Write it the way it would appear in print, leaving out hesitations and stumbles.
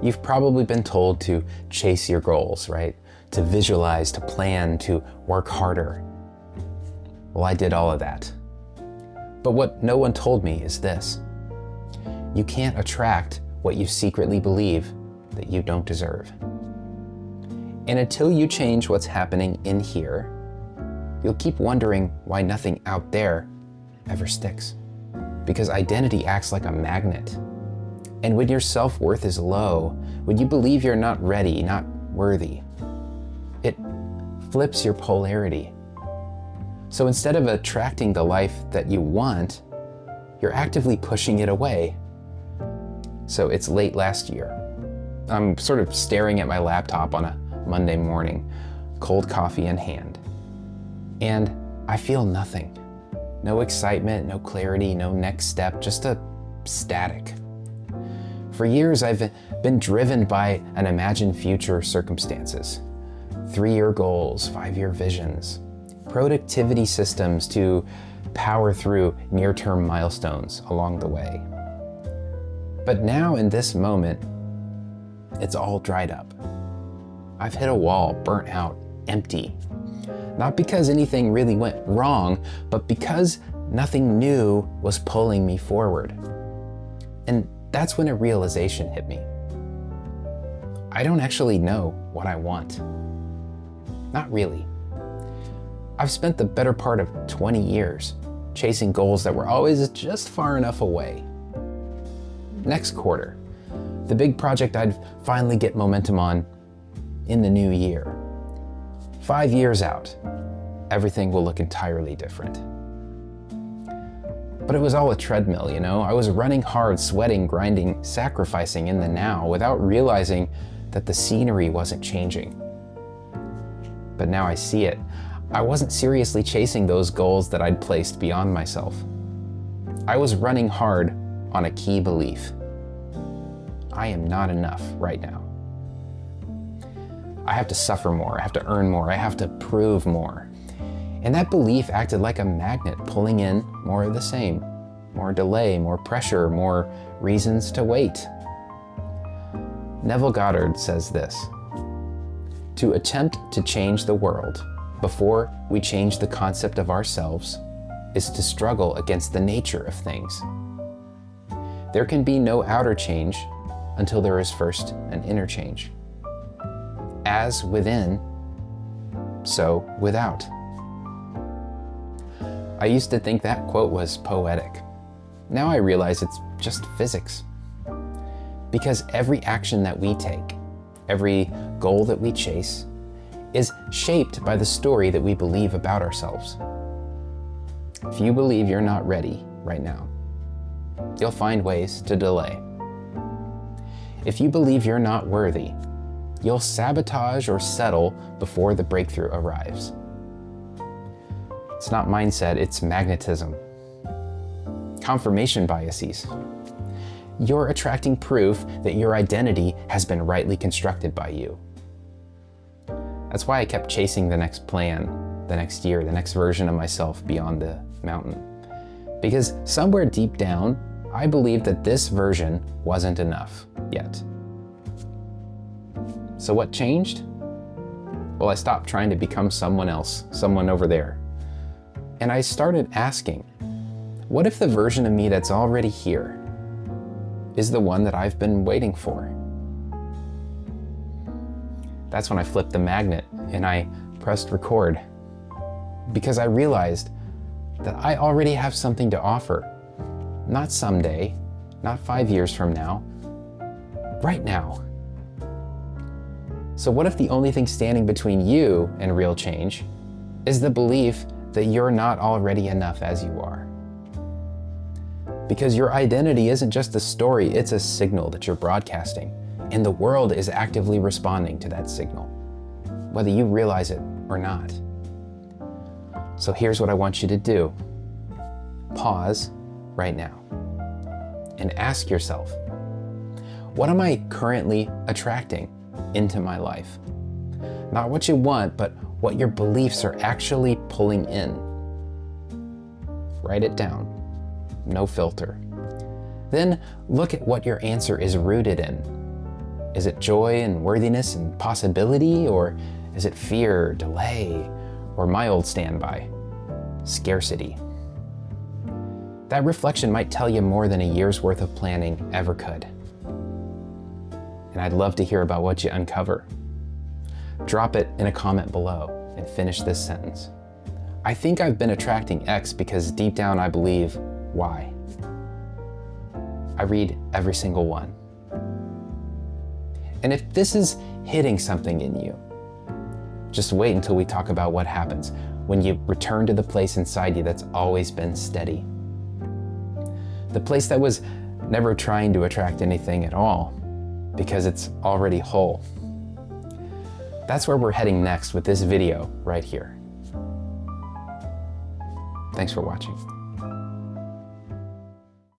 You've probably been told to chase your goals, right? To visualize, to plan, to work harder. Well, I did all of that. But what no one told me is this: you can't attract what you secretly believe that you don't deserve. And until you change what's happening in here, you'll keep wondering why nothing out there ever sticks. Because identity acts like a magnet. And when your self-worth is low, when you believe you're not ready, not worthy, it flips your polarity. So instead of attracting the life that you want, you're actively pushing it away. So it's late last year. I'm sort of staring at my laptop on a Monday morning, cold coffee in hand. And I feel nothing. No excitement, no clarity, no next step, just a static. For years, I've been driven by an imagined future circumstances. 3-year goals, 5-year visions, productivity systems to power through near-term milestones along the way. But now in this moment, it's all dried up. I've hit a wall, burnt out, empty. Not because anything really went wrong, but because nothing new was pulling me forward. And that's when a realization hit me. I don't actually know what I want. Not really. I've spent the better part of 20 years chasing goals that were always just far enough away. Next quarter, the big project I'd finally get momentum on in the new year. 5 years out, everything will look entirely different. But it was all a treadmill, you know? I was running hard, sweating, grinding, sacrificing in the now without realizing that the scenery wasn't changing. But now I see it. I wasn't seriously chasing those goals that I'd placed beyond myself. I was running hard on a key belief. I am not enough right now. I have to suffer more, I have to earn more, I have to prove more. And that belief acted like a magnet, pulling in more of the same. More delay, more pressure, more reasons to wait. Neville Goddard says this: to attempt to change the world before we change the concept of ourselves is to struggle against the nature of things. There can be no outer change until there is first an inner change. As within, so without. I used to think that quote was poetic. Now I realize it's just physics. Because every action that we take, every goal that we chase, is shaped by the story that we believe about ourselves. If you believe you're not ready right now, you'll find ways to delay. If you believe you're not worthy, you'll sabotage or settle before the breakthrough arrives. It's not mindset, it's magnetism. Confirmation biases. You're attracting proof that your identity has been rightly constructed by you. That's why I kept chasing the next plan, the next year, the next version of myself beyond the mountain. Because somewhere deep down, I believed that this version wasn't enough yet. So what changed? Well, I stopped trying to become someone else, someone over there. And I started asking, what if the version of me that's already here is the one that I've been waiting for? That's when I flipped the magnet and I pressed record, because I realized that I already have something to offer. Not someday, not 5 years from now, right now. So what if the only thing standing between you and real change is the belief that you're not already enough as you are? Because your identity isn't just a story, it's a signal that you're broadcasting, and the world is actively responding to that signal, whether you realize it or not. So here's what I want you to do. Pause right now and ask yourself, what am I currently attracting into my life? Not what you want, but what your beliefs are actually pulling in. Write it down, no filter. Then look at what your answer is rooted in. Is it joy and worthiness and possibility, or is it fear, delay, or my old standby, scarcity? That reflection might tell you more than a year's worth of planning ever could. And I'd love to hear about what you uncover. Drop it in a comment below and finish this sentence. I think I've been attracting X because deep down I believe Y. I read every single one. And if this is hitting something in you, just wait until we talk about what happens when you return to the place inside you that's always been steady. The place that was never trying to attract anything at all because it's already whole. That's where we're heading next with this video right here. Thanks for watching.